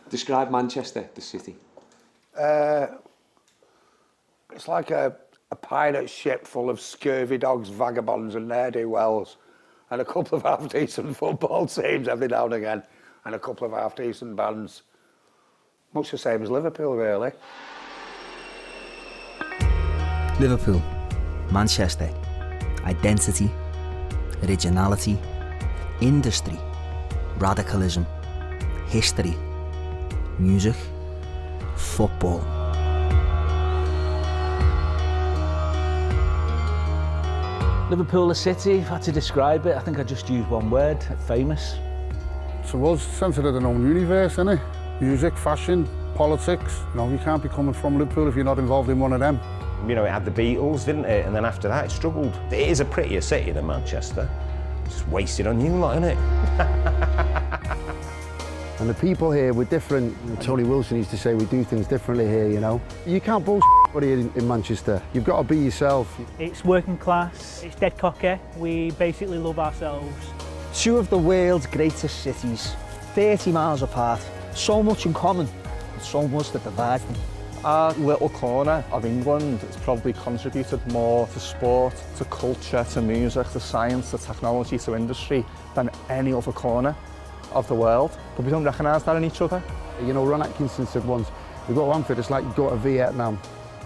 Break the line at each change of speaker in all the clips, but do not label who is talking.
Describe Manchester, the city.
It's like a pirate ship full of scurvy dogs, vagabonds and ne'er-do-wells, and a couple of half-decent football teams every now and again, and a couple of half-decent bands. Much the same as Liverpool, really.
Liverpool, Manchester, identity, originality, industry, radicalism, history, music, football.
Liverpool, the city, if I had to describe it, I think I'd just use one word, famous.
So it's centred in their own universe, isn't it? Music, fashion, politics. You know, you can't be coming from Liverpool if you're not involved in one of them.
You know, it had the Beatles, didn't it? And then after that, it struggled. It is a prettier city than Manchester. Just wasted on you lot, innit?
And the people here were different. Tony Wilson used to say we do things differently here, you know. You can't bullshit in Manchester. You've got to be yourself.
It's working class, it's dead cocky. We basically love ourselves.
Two of the world's greatest cities, 30 miles apart, so much in common, and so much that divides them.
Our little corner of England has probably contributed more to sport, to culture, to music, to science, to technology, to industry than any other corner of the world. But we don't recognise that in each other.
You know, Ron Atkinson said once, you go to Anfield, it's like you go to Vietnam.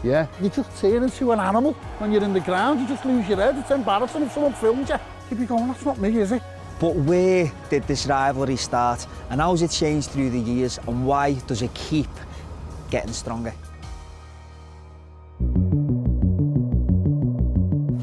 Yeah?
You just turn into an animal when you're in the ground. You just lose your head. It's embarrassing if someone films you. You'd be going, that's not me, is it?
But where did this rivalry start, and how has it changed through the years, and why does it keep getting stronger?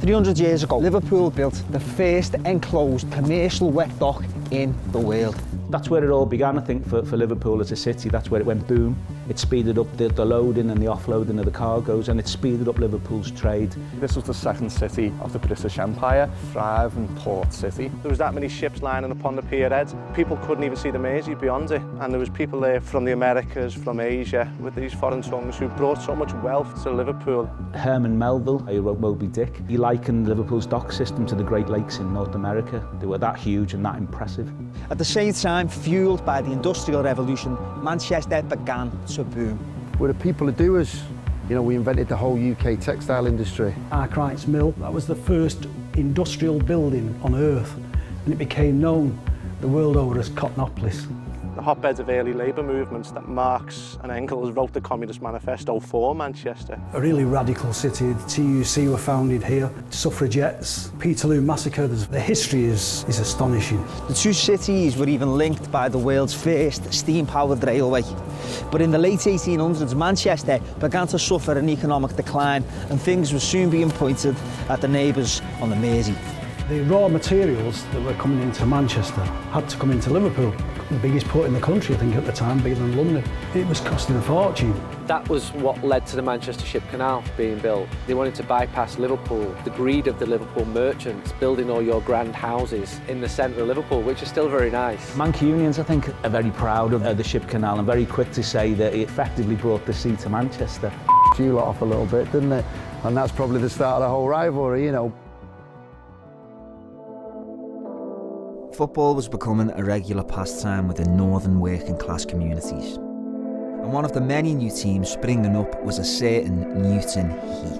300 years ago, Liverpool built the first enclosed commercial wet dock in the world.
That's where it all began, I think, for Liverpool as a city. That's where it went boom. It speeded up the loading and the offloading of the cargoes, and it speeded up Liverpool's trade.
This was the second city of the British Empire, thriving port city.
There was that many ships lining upon the pier head. People couldn't even see the Mersey beyond it. And there was people there from the Americas, from Asia, with these foreign tongues who brought so much wealth to Liverpool.
Herman Melville, who wrote Moby Dick, he likened Liverpool's dock system to the Great Lakes in North America. They were that huge and that impressive.
At the same time, fueled by the Industrial Revolution, Manchester began to boom.
We're the people who do us. You know, we invented the whole UK textile industry.
Arkwright's Mill, that was the first industrial building on Earth, and it became known the world over as Cottonopolis.
The hotbeds of early labour movements that Marx and Engels wrote the Communist Manifesto for Manchester.
A really radical city. The TUC were founded here, suffragettes, Peterloo Massacre. The history is astonishing.
The two cities were even linked by the world's first steam-powered railway. But in the late 1800s, Manchester began to suffer an economic decline, and things were soon being pointed at the neighbours on the Mersey.
The raw materials that were coming into Manchester had to come into Liverpool. The biggest port in the country, I think, at the time, bigger than London. It was costing a fortune.
That was what led to the Manchester Ship Canal being built. They wanted to bypass Liverpool, the greed of the Liverpool merchants, building all your grand houses in the centre of Liverpool, which is still very nice.
Mancunians, I think, are very proud of the Ship Canal and very quick to say that it effectively brought the sea to Manchester.
You lot off a little bit, didn't it? And that's probably the start of the whole rivalry, you know.
Football was becoming a regular pastime within northern working class communities. And one of the many new teams springing up was a certain Newton Heath.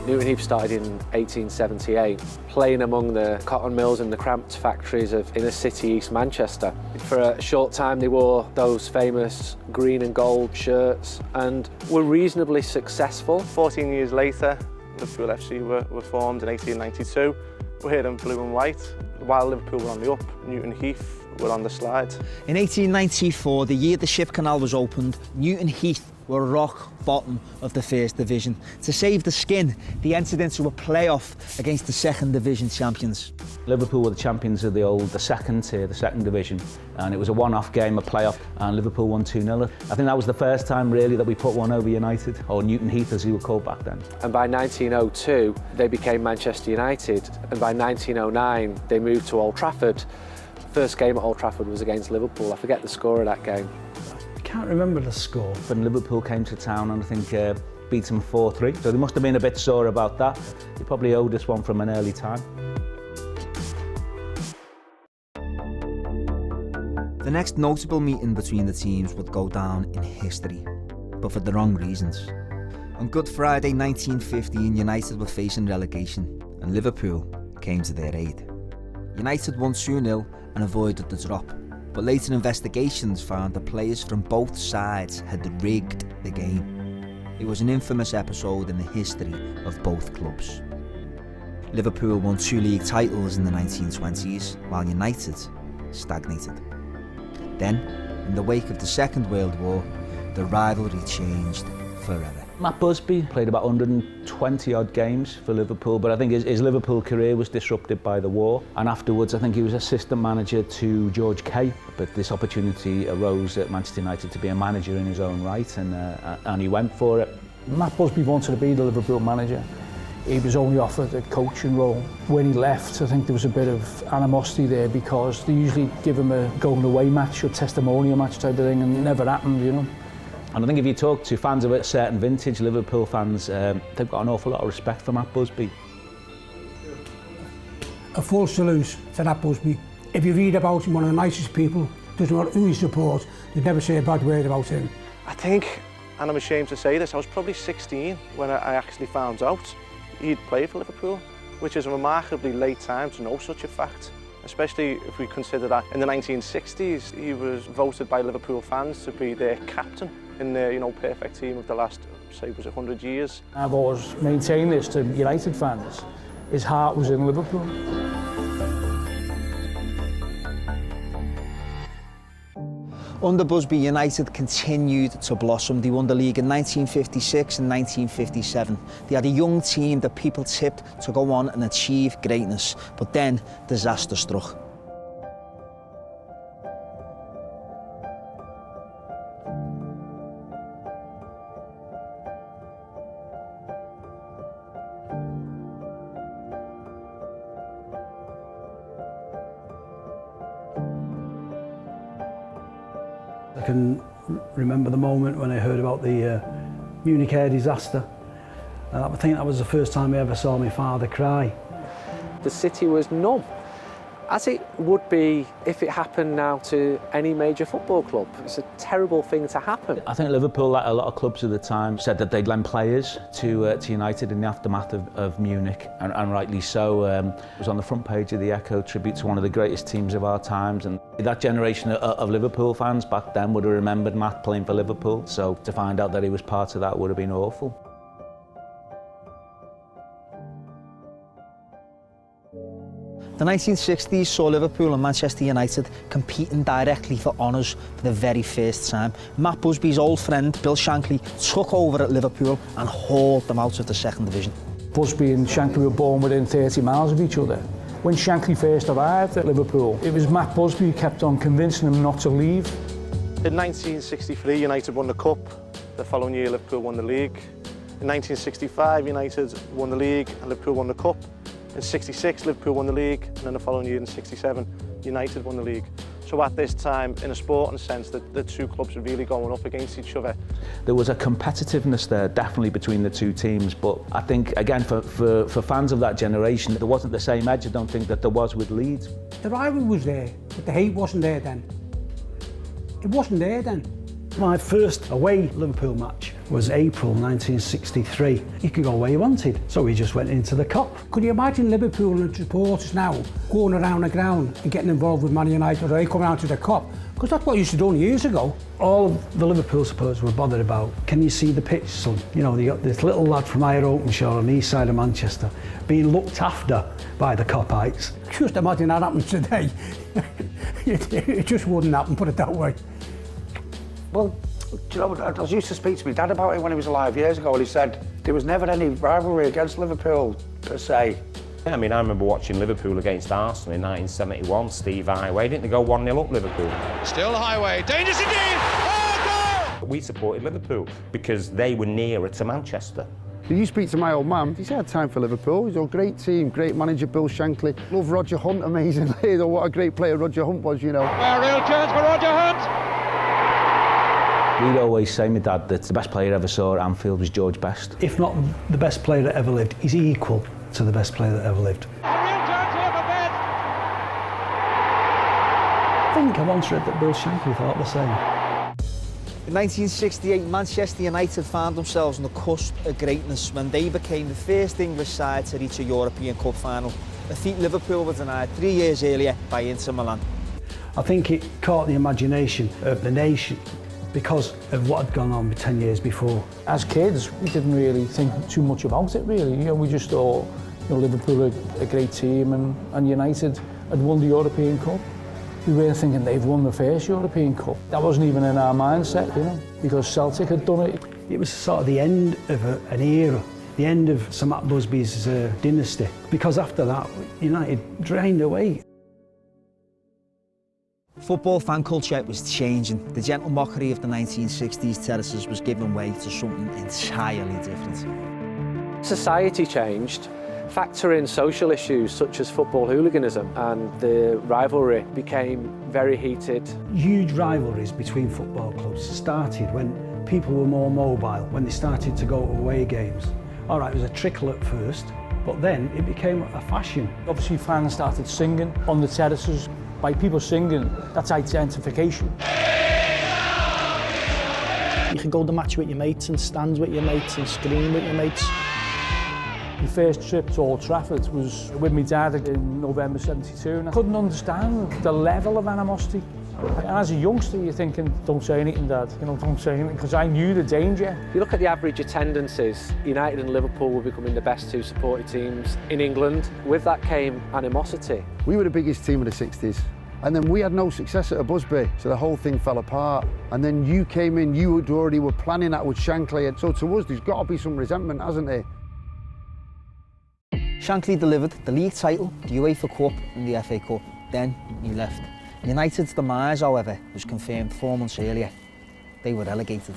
Newton Heath started in 1878, playing among the cotton mills and the cramped factories of inner city East Manchester. For a short time they wore those famous green and gold shirts and were reasonably successful.
14 years later, Liverpool FC were formed in 1892. We're here in blue and white. While Liverpool were on the up, Newton Heath were on the slide.
In 1894, the year the Ship Canal was opened, Newton Heath were rock bottom of the First Division. To save the skin, they entered into a playoff against the Second Division champions.
Liverpool were the champions of the second tier, the Second Division, and it was a one-off game, a playoff, and Liverpool won 2-0. I think that was the first time really that we put one over United, or Newton Heath as we were called back then.
And by 1902 they became Manchester United, and by 1909 they moved to Old Trafford. First game at Old Trafford was against Liverpool. I forget the score of that game.
I can't remember the score.
When Liverpool came to town, and I think beat them 4-3, so they must have been a bit sore about that. They probably owed us one from an early time.
The next notable meeting between the teams would go down in history, but for the wrong reasons. On Good Friday 1915, United were facing relegation, and Liverpool came to their aid. United won 2-0 and avoided the drop, but later investigations found the players from both sides had rigged the game. It was an infamous episode in the history of both clubs. Liverpool won 2 league titles in the 1920s, while United stagnated. Then, in the wake of the Second World War, the rivalry changed forever.
Matt Busby played about 120 odd games for Liverpool, but I think his Liverpool career was disrupted by the war, and afterwards I think he was assistant manager to George Kay, but this opportunity arose at Manchester United to be a manager in his own right, and he went for it.
Matt Busby wanted to be the Liverpool manager. He was only offered a coaching role. When he left, I think there was a bit of animosity there because they usually give him a going away match or testimonial match type of thing, and it never happened, you know.
And I think if you talk to fans of a certain vintage, Liverpool fans, they've got an awful lot of respect for Matt Busby.
A full salute to Matt Busby. If you read about him, one of the nicest people, doesn't matter who he supports, they'd never say a bad word about him.
I think, and I'm ashamed to say this, I was probably 16 when I actually found out he'd played for Liverpool, which is a remarkably late time to know such a fact, especially if we consider that in the 1960s he was voted by Liverpool fans to be their captain in the perfect team of the last, say, was it 100 years.
I've always maintained this to United fans. His heart was in Liverpool.
Under Busby, United continued to blossom. They won the league in 1956 and 1957. They had a young team that people tipped to go on and achieve greatness, but then disaster struck.
I can remember the moment when I heard about the Munich air disaster. I think that was the first time I ever saw my father cry.
The city was numb, as it would be if it happened now to any major football club. It's a terrible thing to happen.
I think Liverpool, like a lot of clubs at the time, said that they'd lend players to United in the aftermath of Munich, and rightly so. It was on the front page of the Echo, tribute to one of the greatest teams of our times, and that generation of Liverpool fans back then would have remembered Matt playing for Liverpool, so to find out that he was part of that would have been awful.
The 1960s saw Liverpool and Manchester United competing directly for honours for the very first time. Matt Busby's old friend, Bill Shankly, took over at Liverpool and hauled them out of the second division.
Busby and Shankly were born within 30 miles of each other. When Shankly first arrived at Liverpool, it was Matt Busby who kept on convincing him not to leave.
In 1963, United won the Cup. The following year, Liverpool won the league. In 1965, United won the league and Liverpool won the Cup. In 66, Liverpool won the league, and then the following year in 67, United won the league. So at this time, in a sporting sense, the two clubs are really going up against each other.
There was a competitiveness there, definitely, between the two teams, but I think, again, for fans of that generation, there wasn't the same edge, I don't think, that there was with Leeds.
The rivalry was there, but the hate wasn't there then. It wasn't there then.
My first away Liverpool match was April 1963. You could go where you wanted, so we just went into the Kop.
Could you imagine Liverpool and supporters now going around the ground and getting involved with Man United, or they come out to the Kop? Because that's what you used to do years ago.
All of the Liverpool supporters were bothered about, can you see the pitch, son? You know, they got this little lad from Higher Oakenshaw on the east side of Manchester being looked after by the Kopites.
Just imagine that happens today. It just wouldn't happen, put it that way.
Well, do you know, I used to speak to my dad about it when he was alive years ago, and he said there was never any rivalry against Liverpool, per se.
Yeah, I mean, I remember watching Liverpool against Arsenal in 1971, Steve Highway. Didn't they go 1-0 up Liverpool?
Still Highway, dangerous indeed! Oh, goal!
We supported Liverpool because they were nearer to Manchester.
You speak to my old man, he's had time for Liverpool. He's a great team, great manager, Bill Shankly. Love Roger Hunt amazingly. What a great player Roger Hunt was, you know.
A real chance for Roger Hunt!
We'd always say, my dad, that the best player I ever saw at Anfield was George Best.
If not the best player that ever lived, he's equal to the best player that ever lived.
A real chance here for Best!
I think I once read that Bill Shankly thought the same.
In 1968, Manchester United found themselves on the cusp of greatness when they became the first English side to reach a European Cup final, a feat Liverpool were denied 3 years earlier by Inter Milan.
I think it caught the imagination of the nation because of what had gone on 10 years before.
As kids, we didn't really think too much about it, really. You know, we just thought, you know, Liverpool were a great team and United had won the European Cup. We weren't thinking they've won the first European Cup. That wasn't even in our mindset, you know, because Celtic had done it.
It was sort of the end of an era, the end of Sir Matt Busby's dynasty, because after that, United drained away.
Football fan culture was changing. The gentle mockery of the 1960s terraces was giving way to something entirely different.
Society changed. Factor in social issues such as football hooliganism, and the rivalry became very heated.
Huge rivalries between football clubs started when people were more mobile, when they started to go to away games. All right, it was a trickle at first, but then it became a fashion.
Obviously, fans started singing on the terraces. By people singing, that's identification.
You can go to the match with your mates and stand with your mates and scream with your mates.
My first trip to Old Trafford was with my dad in November '72, and I couldn't understand the level of animosity. And as a youngster, you're thinking, don't say anything, Dad. You know, don't say anything, because I knew the danger.
If you look at the average attendances, United and Liverpool were becoming the best two supported teams in England. With that came animosity.
We were the biggest team of the 60s. And then we had no success at a Busby, so the whole thing fell apart. And then you came in, you had already were planning that with Shankly. And so to us, there's got to be some resentment, hasn't there?
Shankly delivered the league title, the UEFA Cup and the FA Cup. Then he left. United's demise, however, was confirmed 4 months earlier. They were relegated.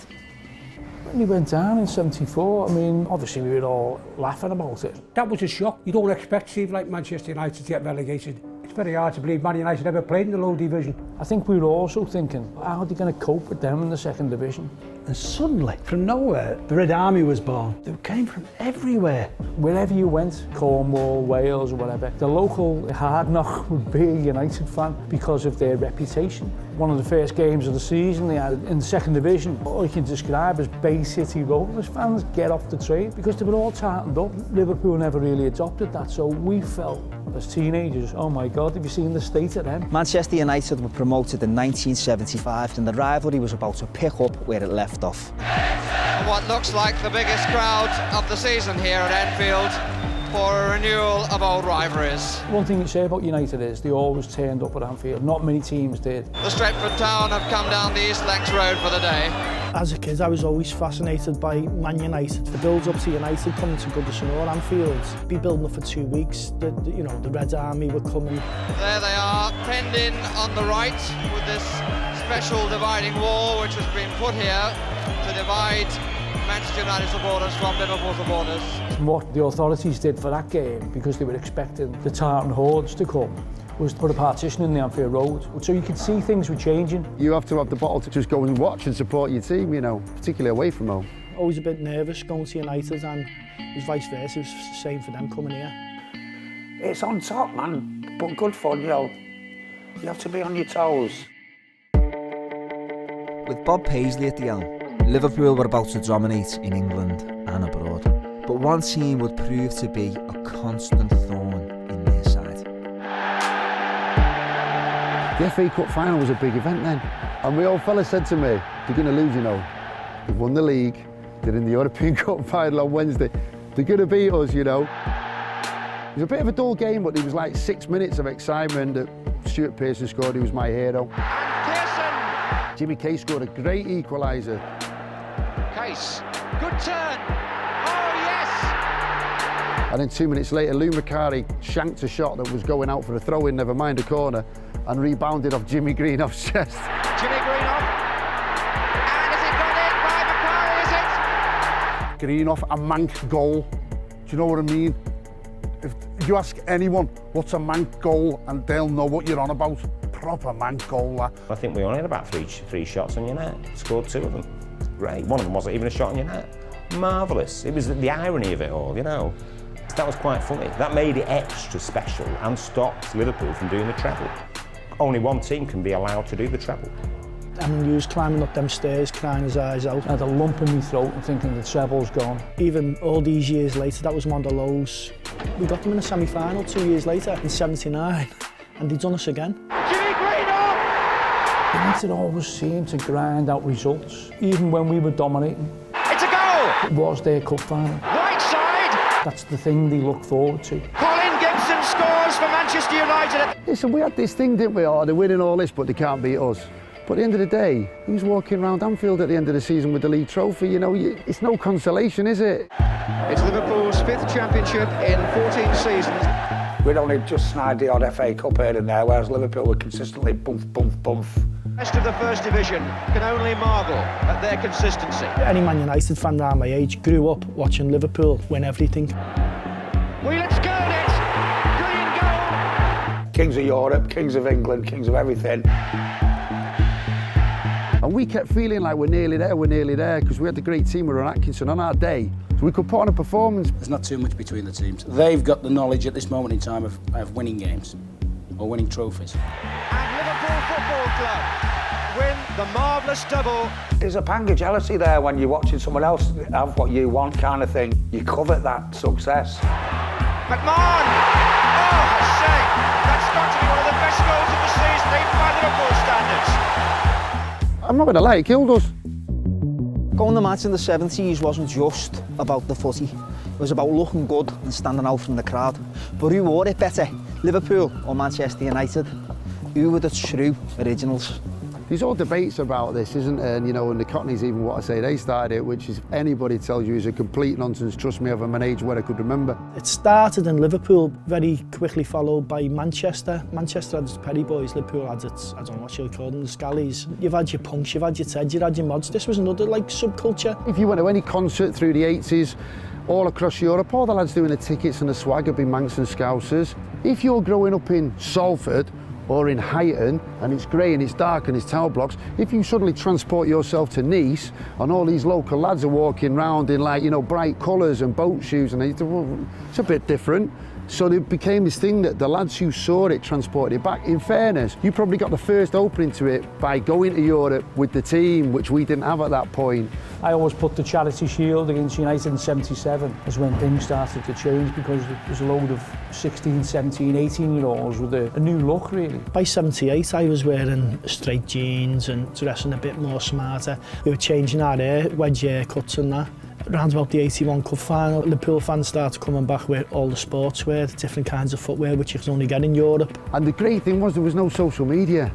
When we went down in '74, I mean, obviously we were all laughing about it.
That was a shock. You don't expect teams like Manchester United to get relegated. It's very hard to believe Man United ever played in the low division.
I think we were also thinking, how are they going to cope with them in the second division?
And suddenly, from nowhere, the Red Army was born. They came from everywhere.
Wherever you went, Cornwall, Wales or whatever, the local hard knock would be a United fan because of their reputation. One of the first games of the season they had in the second division, all you can describe as Bay City Rovers fans get off the train because they were all tartaned up. Liverpool never really adopted that, so we felt as teenagers, oh my God, have you seen the state of them?
Manchester United were promoted in 1975 and the rivalry was about to pick up where it left off.
What looks like the biggest crowd of the season here at Anfield for a renewal of old rivalries.
One thing to say about United is they always turned up at Anfield. Not many teams did.
The Stretford Town have come down the East Lancs Road for the day.
As a kid, I was always fascinated by Man United. The build-up to United coming to Goodison or Anfield, be building up for 2 weeks. The Red Army were coming.
There they are, penned in on the right with this special dividing wall which has been put here to divide Manchester United supporters from Liverpool supporters.
What the authorities did for that game, because they were expecting the tartan hordes to come, was to put a partition in the Anfield Road. So you could see things were changing.
You have to have the bottle to just go and watch and support your team, you know, particularly away from home.
Always a bit nervous going to United, and it was vice versa. It was the same for them coming here.
It's on top, man, but good fun, you know. You have to be on your toes.
With Bob Paisley at the helm, Liverpool were about to dominate in England and abroad. But one team would prove to be a constant thorn in their side.
The FA Cup final was a big event then. And my old fella said to me, they're going to lose, you know. They've won the league, they're in the European Cup final on Wednesday. They're going to beat us, you know. It was a bit of a dull game, but it was like 6 minutes of excitement that Stuart Pearson scored. He was my hero.
Pearson!
Jimmy Case scored a great equaliser.
Case, good turn. Oh, yes!
And then 2 minutes later, Lou Macari shanked a shot that was going out for a throw-in, never mind a corner, and rebounded off Jimmy Greenoff's chest.
Jimmy Greenoff. And has it gone in by Macari, is it?
Greenoff, a mank goal. Do you know what I mean? If you ask anyone what's a mank goal, and they'll know what you're on about. Proper mank goal, that.
I think we only had about three shots on your net. Scored 2 of them. Great. One of them wasn't even a shot on your net. Marvellous. It was the irony of it all, you know. That was quite funny. That made it extra special and stopped Liverpool from doing the treble. Only one team can be allowed to do the treble.
I mean, he was climbing up them stairs, crying his eyes out.
I had a lump in my throat and thinking the treble's gone.
Even all these years later, that was one of the lows. We got them in a semi-final 2 years later in '79, and they'd done us again.
United always seemed to grind out results, even when we were dominating.
It's a goal!
It was their cup final.
Right side!
That's the thing they look forward to.
Colin Gibson scores for Manchester United.
Listen, we had this thing, didn't we? Oh, they're winning all this, but they can't beat us. But at the end of the day, who's walking around Anfield at the end of the season with the league trophy? You know, it's no consolation, is it?
It's Liverpool's 5th championship in 14 seasons.
We'd only just snide the odd FA Cup here and there, whereas Liverpool were consistently bump, bump, bump.
The rest of the First Division can only marvel at their consistency.
Any Man United fan around my age grew up watching Liverpool win everything.
Wheelan's got it! Brilliant goal!
Kings of Europe, kings of England, kings of everything.
And we kept feeling like we're nearly there, because we had the great team with Ron Atkinson on our day. So we could put on a performance.
There's not too much between the teams. They've got the knowledge at this moment in time of winning games or winning trophies.
And Liverpool Football Club win the marvellous double.
There's a pang of jealousy there when you're watching someone else have what you want kind of thing. You covet that success.
McMahon! Oh, a shame. That's got to be one of the best goals of the season, even by Liverpool standards.
I'm not going to lie, it killed us.
Going to match in the 70s wasn't just about the footy. It was about looking good and standing out from the crowd. But who wore it better, Liverpool or Manchester United? Who were the true originals?
There's all debates about this, isn't there? And, you know, and the Cockneys, even what I say, they started it, which is, if anybody tells you is a complete nonsense, trust me, I'm an age where I could remember.
It started in Liverpool, very quickly followed by Manchester. Manchester had its Perry Boys, Liverpool had its, I don't know what you call them, the Scallies. You've had your punks, you've had your Teds, you've had your mods. This was another, like, subculture.
If you went to any concert through the 80s, all across Europe, all the lads doing the tickets and the swag would be Manx and Scousers. If you're growing up in Salford, or in Huyton, and it's grey and it's dark and it's tower blocks, if you suddenly transport yourself to Nice and all these local lads are walking round in, like, you know, bright colours and boat shoes, and it's a bit different. So it became this thing that the lads who saw it transported it back. In fairness, you probably got the first opening to it by going to Europe with the team, which we didn't have at that point.
I always put the Charity Shield against United in '77 as when things started to change, because there was a load of 16, 17, 18-year-olds with a new look, really.
By '78, I was wearing straight jeans and dressing a bit more smarter. We were changing our hair, wedge haircuts and that. Around about the '81 Cup final, Liverpool fans started coming back with all the sportswear, different kinds of footwear, which you can only get in Europe.
And the great thing was there was no social media.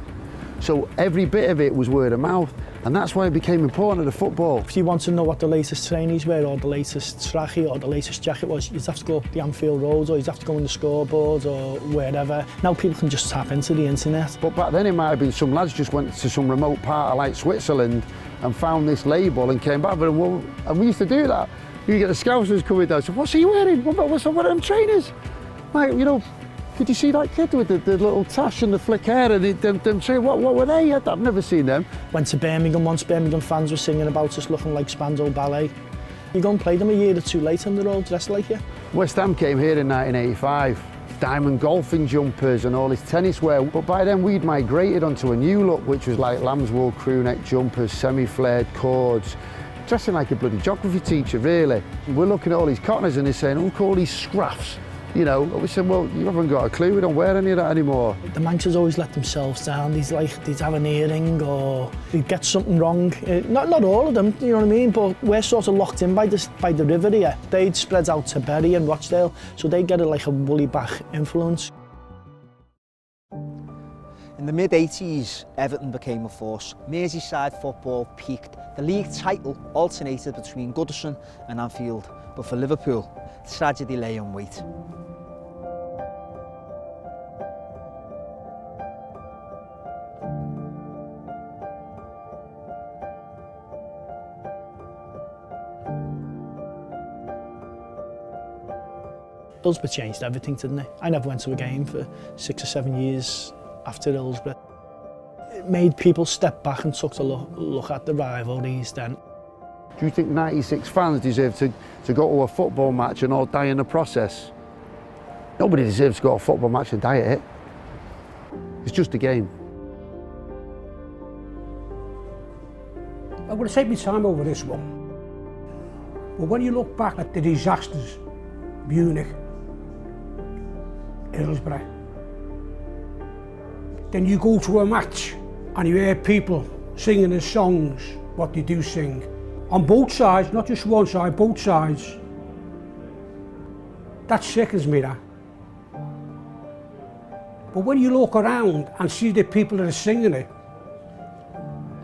So every bit of it was word of mouth, and that's why it became important to football.
If you want to know what the latest trainees were, or the latest trackie, or the latest jacket was, you'd have to go up the Anfield Road, or you'd have to go in the scoreboard, or wherever. Now people can just tap into the internet.
But back then it might have been some lads just went to some remote part of, like, Switzerland and found this label and came back with it. Well, and we used to do that. You get the Scousers coming down, so what's he wearing? What's one of them trainers? Like, you know, did you see that kid with the little tash and the flick hair and them trainers? What were they? I've never seen them.
Went to Birmingham once, Birmingham fans were singing about us looking like Spandau Ballet. You go and play them a year or two later and they're all dressed like you.
West Ham came here in 1985. Diamond golfing jumpers and all this tennis wear, but by then we'd migrated onto a new look, which was like lamb's wool crew neck jumpers, semi-flared cords, dressing like a bloody geography teacher, really. We're looking at all these Cockneys and they're saying, look, all these scruffs, you know. We said, well, you haven't got a clue, we don't wear any of that anymore.
The Manxers always let themselves down. They'd have an earring or they'd get something wrong. Not all of them, you know what I mean, but we're sort of locked in by the river here. They'd spread out to Bury and Rochdale, so they'd get like a woolly back influence.
In the mid-80s, Everton became a force. Merseyside football peaked. The league title alternated between Goodison and Anfield, but for Liverpool, tragedy lay in wait.
Hillsborough changed everything, didn't it? I never went to a game for 6 or 7 years after Hillsborough. It made people step back and took a look at the rivalries then.
Do you think 96 fans deserve to go to a football match and all die in the process? Nobody deserves to go to a football match and die at it. It's just a game.
I'm going to take my time over this one. But when you look back at the disasters, Munich, Hillsborough, then you go to a match and you hear people singing the songs, what they do sing. On both sides, not just one side, both sides. That sickens me, that. But when you look around and see the people that are singing it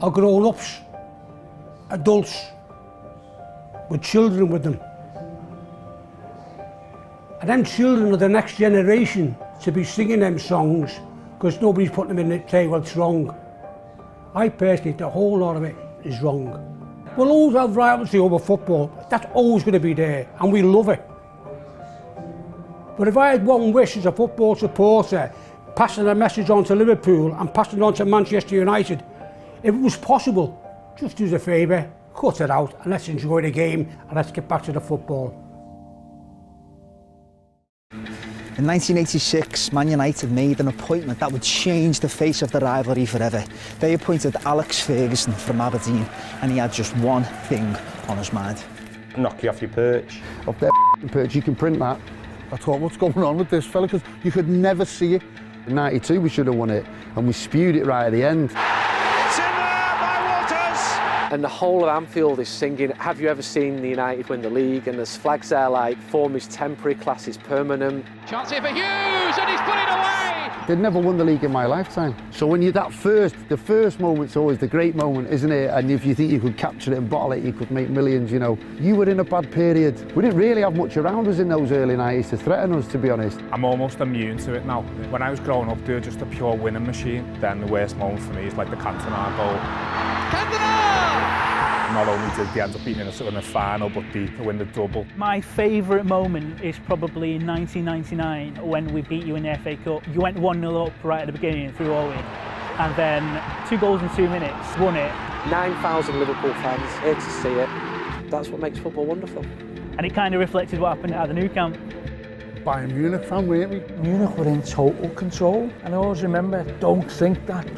are grown-ups, adults, with children with them. And them children are the next generation to be singing them songs because nobody's putting them in and say, well, it's wrong. I personally think the whole lot of it is wrong. We'll always have rivalry over football. That's always going to be there, and we love it. But if I had one wish as a football supporter, passing a message on to Liverpool and passing it on to Manchester United, if it was possible, just do us a favour, cut it out and let's enjoy the game and let's get back to the football.
In 1986, Man United made an appointment that would change the face of the rivalry forever. They appointed Alex Ferguson from Aberdeen, and he had just one thing on his mind.
Knock you off your perch.
Off their perch, you can print that.
I thought, what's going on with this fella? Because you could never see it.
In '92 we should have won it, and we spewed it right at the end.
And the whole of Anfield is singing, have you ever seen the United win the league? And there's flags there like, form is temporary, class is permanent.
Chance here for Hughes, and he's put it away!
They'd never won the league in my lifetime. So when you're the first moment's always the great moment, isn't it? And if you think you could capture it and bottle it, you could make millions, you know. You were in a bad period. We didn't really have much around us in those early 90s to threaten us, to be honest.
I'm almost immune to it now. When I was growing up, they were just a pure winning machine. Then the worst moment for me is like the Cantona goal.
Cantona!
Not only did they end up beating us in the final, but they win the double.
My favourite moment is probably in 1999 when we beat you in the FA Cup. You went 1-0 up right at the beginning and threw all in. And then 2 goals in 2 minutes, won it.
9,000 Liverpool fans here to see it. That's what makes football wonderful.
And it kind of reflected what happened at the Nou Camp.
Bayern Munich fan, weren't we?
Munich were in total control. And I always remember, don't think that,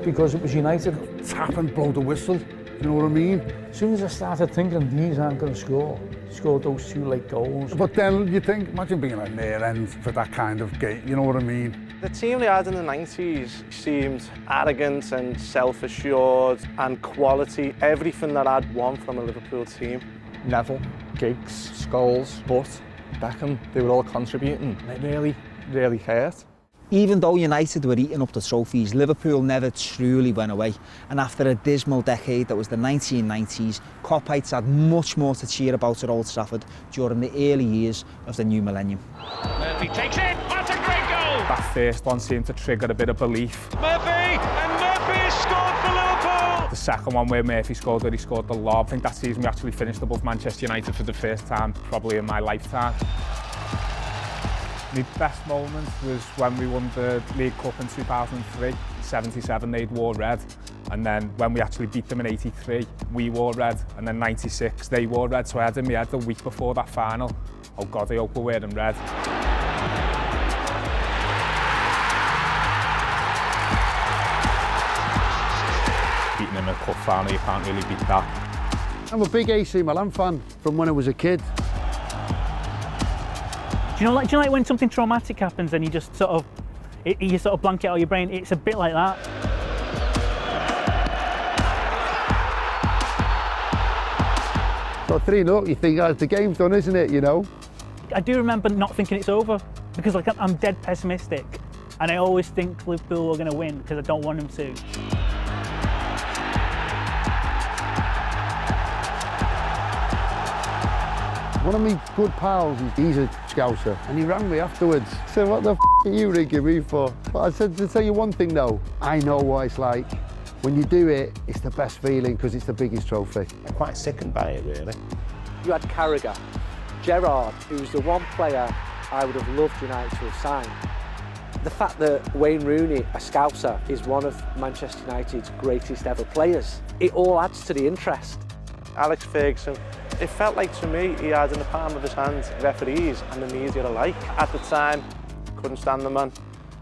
because it was United.
Tap and blow the whistle. You know what I mean?
As soon as I started thinking these aren't going to score, scored those 2 late goals.
But then you think, imagine being a near end for that kind of game, you know what I mean?
The team they had in the 90s seemed arrogant and self-assured and quality, everything that I'd want from a Liverpool team.
Neville, Giggs, Scholes, Butt, Beckham, they were all contributing. It really hurt.
Even though United were eating up the trophies, Liverpool never truly went away. And after a dismal decade that was the 1990s, Kopites had much more to cheer about at Old Trafford during the early years of the new millennium.
Murphy takes it, what a great goal!
That first one seemed to trigger a bit of belief.
Murphy, and Murphy scored for Liverpool!
The second one where Murphy scored, where he scored the lob, I think that season we actually finished above Manchester United for the first time, probably in my lifetime. My best moment was when we won the League Cup in 2003. 77 they'd wore red, and then when we actually beat them in 83, we wore red, and then 96 they wore red. So I had in my head the week before that final, oh God, I hope we're wearing red. Beating in a cup final, you can't really beat that.
I'm a big AC Milan fan from when I was a kid.
Do you know like when something traumatic happens and you just sort of, you sort of blank it out of your brain? It's a bit like that.
So 3-0, you think, oh, the game's done, isn't it, you know?
I do remember not thinking it's over because like I'm dead pessimistic and I always think Liverpool are going to win because I don't want them to.
One of my good pals, he's a Scouser, and he rang me afterwards. He said, what the f*** are you ringing me for? But I said, to tell you one thing though, I know what it's like. When you do it, it's the best feeling because it's the biggest trophy.
I'm quite sickened by it, really.
You had Carragher, Gerrard, who's the one player I would have loved United to have signed. The fact that Wayne Rooney, a Scouser, is one of Manchester United's greatest ever players, it all adds to the interest.
Alex Ferguson, it felt like to me he had in the palm of his hand referees and the media alike. At the time, couldn't stand the man.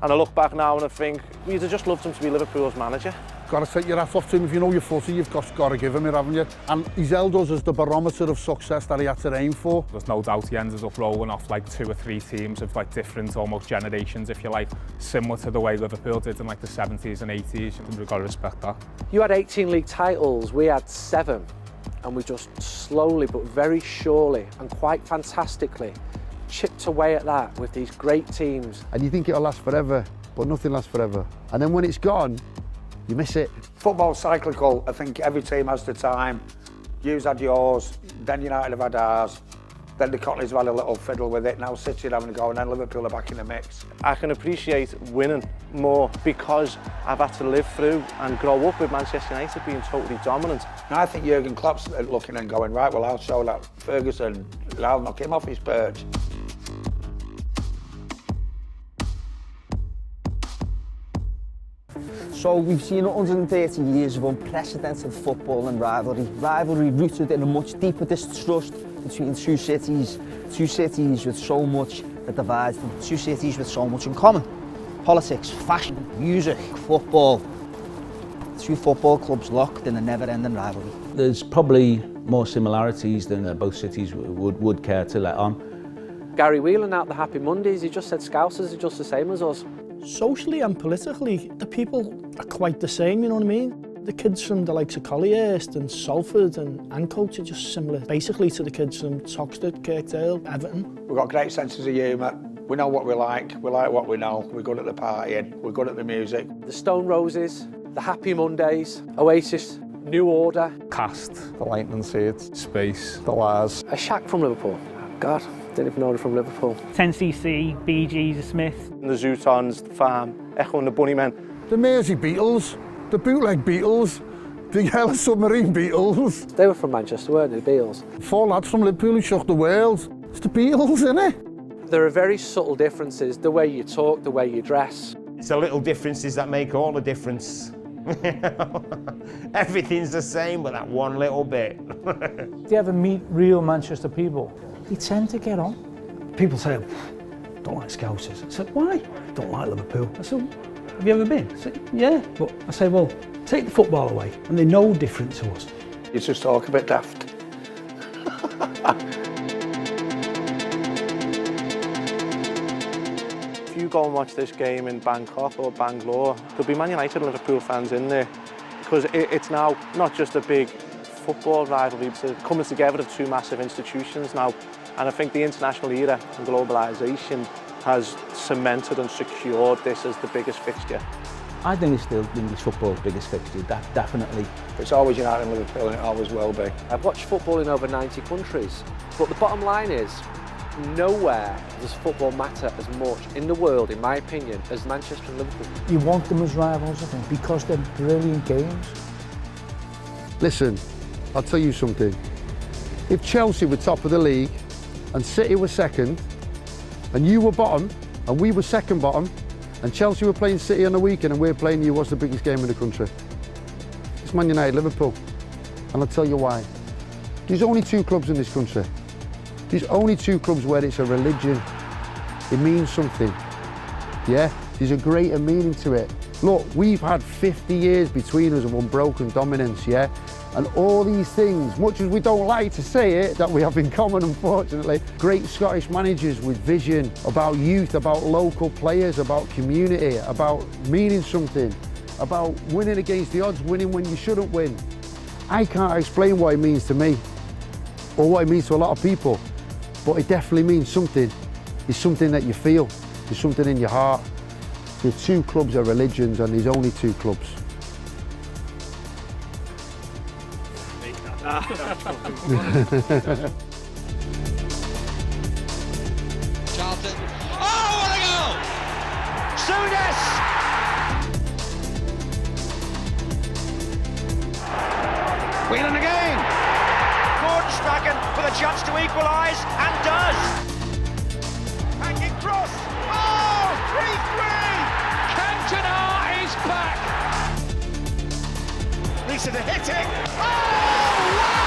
And I look back now and I think, we'd have just loved him to be Liverpool's manager.
Got to take your hat off to him. If you know your footy, you've got to give him it, haven't you? And he's held us as the barometer of success that he had to aim for.
There's no doubt he ended up rolling off like 2 or 3 teams of like different, almost generations, if you like, similar to the way Liverpool did in like the 70s and 80s. And we've got to respect that.
You had 18 league titles, we had 7. And we just slowly but very surely and quite fantastically chipped away at that with these great teams.
And you think it'll last forever, but nothing lasts forever. And then when it's gone, you miss it.
Football's cyclical. I think every team has the time. You've had yours, then United have had ours, then the Cottleys have had a little fiddle with it, now City are having a go, and then Liverpool are back in the mix.
I can appreciate winning more because I've had to live through and grow up with Manchester United being totally dominant.
And I think Jurgen Klopp's looking and going, right, well, I'll show that Ferguson, I'll knock him off his perch.
So we've seen 130 years of unprecedented football and rivalry rooted in a much deeper distrust between two cities with so much that divides them, 2 cities with so much in common. Politics, fashion, music, football. 2 football clubs locked in a never-ending rivalry.
There's probably more similarities than both cities would care to let on.
Gary Whelan out the Happy Mondays, he just said Scousers are just the same as us.
Socially and politically, the people are quite the same, you know what I mean? The kids from the likes of Collyhurst and Salford and Ancoats are just similar, basically, to the kids from Toxteth, Kirkdale, Everton.
We've got great senses of humour. We know what we like what we know. We're good at the partying, we're good at the music.
The Stone Roses, the Happy Mondays, Oasis, New Order.
Cast, the Lightning Seeds, Space, the Lars.
A Shack from Liverpool. God, didn't even know they were from Liverpool.
10cc, Bee Gees, The Smith.
The Zootons, The Farm, Echo and the Bunnymen.
The Mersey Beatles, the bootleg Beatles, the Yellow Submarine Beatles.
They were from Manchester, weren't they, the Beatles?
4 lads from Liverpool who shook the world. It's the Beatles, isn't it?
There are very subtle differences, the way you talk, the way you dress.
It's the little differences that make all the difference. Everything's the same, but that one little bit.
Do you ever meet real Manchester people? They tend to get on.
People say, don't like Scousers. I said, why? Don't like Liverpool. I said, have you ever been? I said, yeah. But I say, well, take the football away, and they're no different to us.
You just talk a bit daft.
If you go and watch this game in Bangkok or Bangalore, there'll be Man United and Liverpool fans in there because it's now not just a big football rivalry, it's a coming together of 2 massive institutions now. And I think the international era and globalisation has cemented and secured this as the biggest fixture.
I think it's still English football's biggest fixture, definitely.
It's always United and Liverpool, and it always will be.
I've watched football in over 90 countries, but the bottom line is, nowhere does football matter as much in the world, in my opinion, as Manchester and Liverpool.
You want them as rivals, I think, because they're brilliant games.
Listen, I'll tell you something. If Chelsea were top of the league and City were second, and you were bottom, and we were second bottom, and Chelsea were playing City on the weekend and we're playing you, what's the biggest game in the country? It's Man United, Liverpool. And I'll tell you why. There's only 2 clubs in this country. There's only 2 clubs where it's a religion. It means something. Yeah? There's a greater meaning to it. Look, we've had 50 years between us of unbroken dominance, yeah? And all these things, much as we don't like to say it, that we have in common, unfortunately. Great Scottish managers with vision about youth, about local players, about community, about meaning something, about winning against the odds, winning when you shouldn't win. I can't explain what it means to me, or what it means to a lot of people, but it definitely means something. It's something that you feel, there's something in your heart. The 2 clubs are religions, and there's only 2 clubs.
Charlton. Oh, what a goal! Souness! Whelan again. Gordon Strachan with a chance to equalise and does. Hanging cross. Oh, 3-3. Cantona is back. Lisa the hitting. Oh, wow!